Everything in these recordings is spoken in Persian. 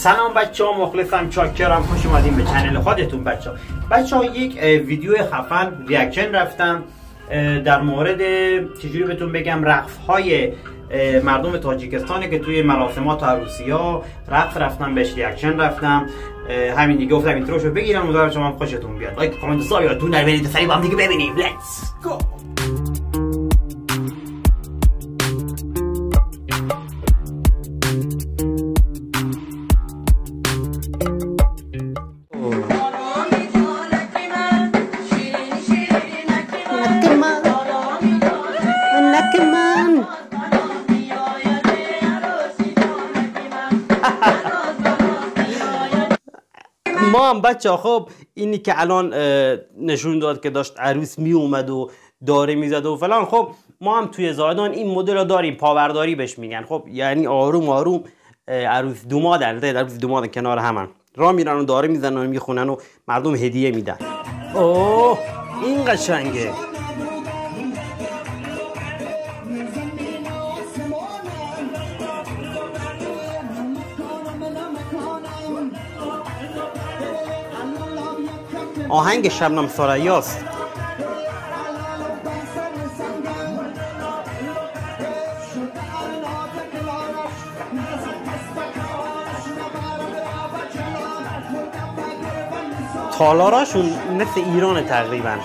سلام بچه‌ها، مخلصم، چاکرم، خوش اومدین به چنل خودتون. بچه‌ها یک ویدیو خفن ریاکشن رفتم در مورد چجوری بهتون بگم رقص‌های مردم تاجیکستان که توی مراسمات و عروسی‌ها رقص رفتم، بهش ریاکشن رفتم. همین دیگه گفتم اینتروشو بگیرم، امیدوارم شما خوشتون بیاد. لایک کامنت ساب یادتون نره، برید سریع با هم دیگه ببینیم. لیتس گو. ما هم بچه خب اینی که الان نشون داد که داشت عروس می اومد و داره میزد و فلان، خب ما هم توی زادان این مدل رو داریم، پاورداری بهش میگن. خب یعنی آروم آروم عروس دومادن کنار همن راه میرن و داره میزنن و میخونن و مردم هدیه میدن. اوه این قشنگه. آهنگ شبنم ثریاست. تالاراشون مثل ایران تقریبا.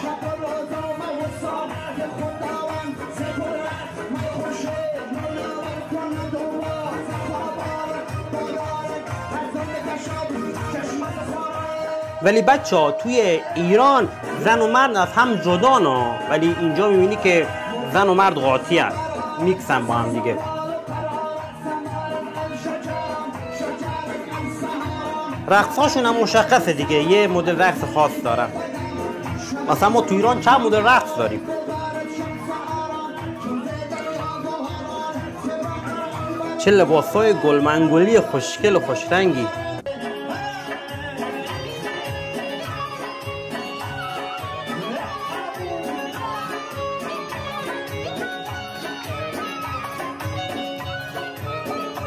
ولی بچه ها توی ایران زن و مرد از هم جدانا، ولی اینجا میبینی که زن و مرد قاطی هست، میکسن با هم دیگه. رقصاشون هم مشخصه دیگه، یه مدل رقص خاص دارن. مثلا ما تو ایران چند مدل رقص داریم. چه لباسای گلمنگولی خوشگل و خوشرنگی.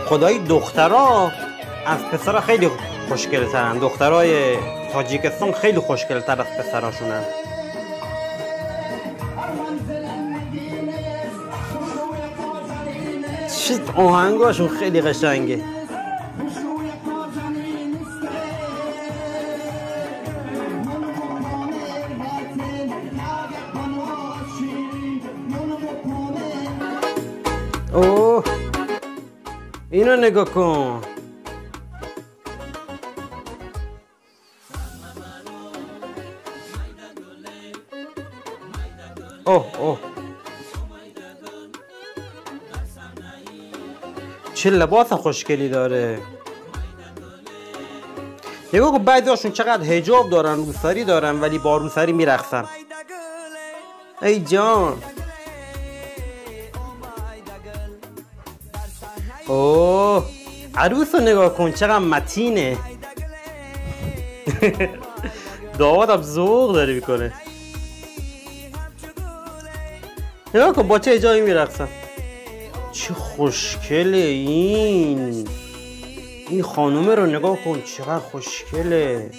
خدایی دخترها از پسرها خیلی خوشگل ترن. دخترای تاجیکستان خیلی خوشگل تر از پسراشونن. چه آهنگاشون خیلی قشنگه. اوه اینو نگاه کن. اوه چه لباس خوشگلی داره. نگاه کن بعضی هاشون چقدر حجاب دارن، روسری دارن، ولی با روسری میرقصن. ای جان. اوه عروس رو نگاه کن چقدر متینه. دامادم ذوق داره میکنه. نگاه کن با چه جایی میرقصن. چه خوشگله این خانومه رو نگاه کن چقدر خوشگله.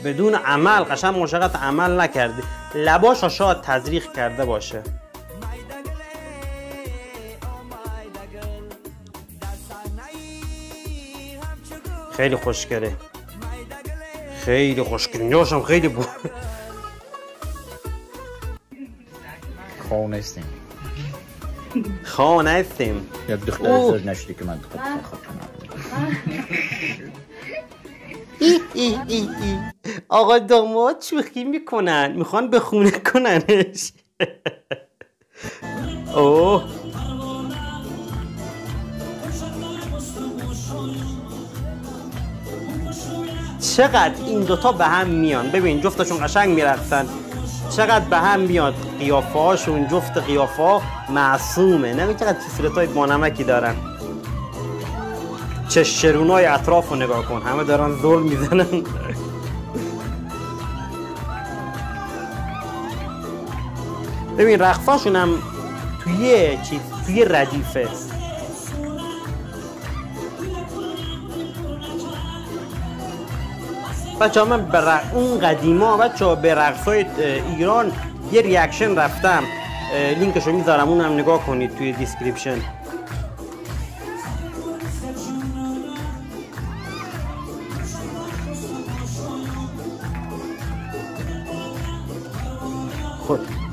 بدون عمل، قشنگ مشقت عمل نکرده. لباشو شاید تزریق کرده باشه. خیلی خوشگله، خیلی خوشگله. اینجاشم خیلی خانه استیم. خانه استیم. یک دختر زد نشدی که من آقا داماد شوخی میکنن، میخوان به خونه کننش. اوه چقدر این دوتا به هم میان. ببین جفتشون قشنگ میرقصن، چقدر به هم میاد قیافه هاشون. جفت قیافه ها معصومه. نمیدونی چقدر صورتای بانمکی دارن. چه شرونای اطراف رو نگاه کن، همه دارن زل میزنن. ببین رقصاشون هم توی ردیفه. بچه ها من به اون قدیما بچه ها به رقص‌های ایران یه ریاکشن رفتم، لینکشو میذارم، اونم نگاه کنید توی دیسکریپشن.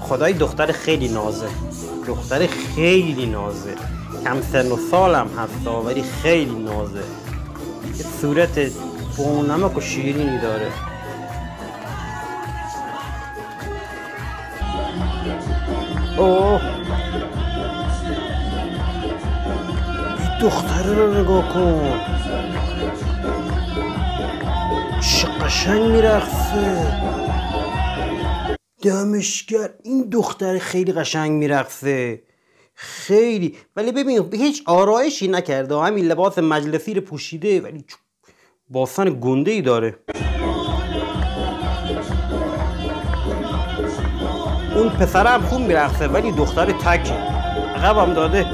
خدای دختر خیلی نازه، دختر خیلی نازه، کم سن و سالم هست ولی خیلی نازه، یه صورت بونمک و شیرینی داره. اوه این دختره رو نگاه کن، چه قشنگ میرقصه، دمشگر. این دختر خیلی قشنگ میرقصه، خیلی. ولی ببین هیچ آرایشی نکرده، همین لباس مجلسی رو پوشیده ولی باسن گنده ای داره. اون پسره هم خوب میرقصه ولی دختر تکه، عقبم داده.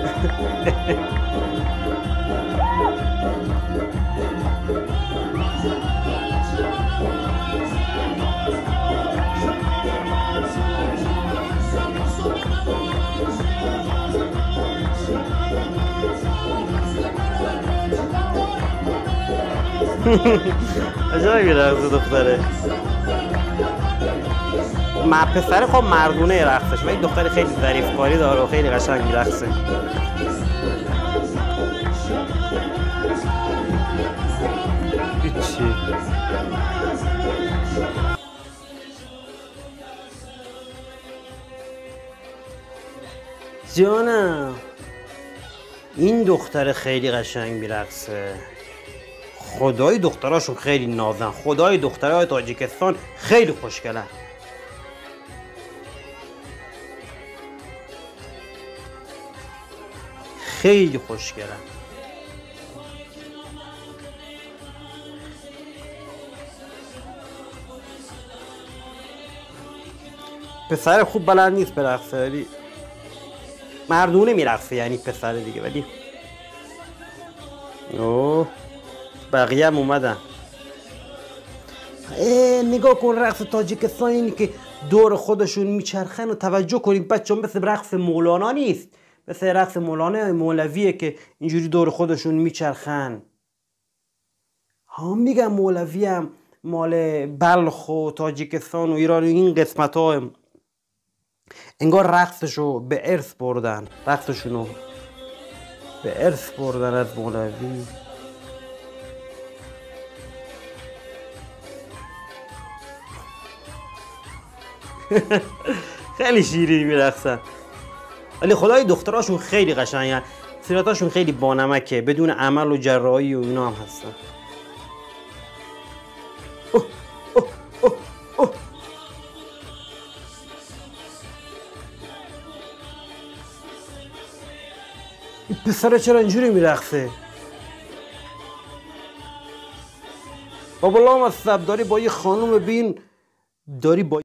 عجب میرقصه دختره. پسره خب مردونه رقصش ولی دختر خیلی ظریف کاری داره و خیلی قشنگ میرقصه. هیچی. جانم این دختر خیلی قشنگ میرقصه. خدای دختراشون خیلی نازن، خدای دخترای تاجیکستان خیلی خوشگلن. خیلی خوشگلن. پسر خوب بلند نیست برقصه ولی مردونه میرقصه، یعنی پسر دیگه. ولی اوه بقیه هم اومدن. نگاه کن رقص تاجیکستان، اینی که دور خودشون میچرخن و توجه کنید بچه هم مثل رقص مولانا نیست، مثل رقص مولانا مولویه که اینجوری دور خودشون میچرخن. ها میگم مولوی هم مال بلخ و تاجیکستان و ایران و این قسمت ها انگار رقصشو به ارث بردن، رقصشونو به ارث بردن از مولوی. خیلی شیرین میرقصن ولی خدای دختراشون خیلی قشنگن، صورتاشون خیلی بانمکه، بدون عمل و جراحی و اینا هم هستن. این پسره چرا اینجوری میرقصه؟ بابا لام از سب داری با یه خانوم بین، داری با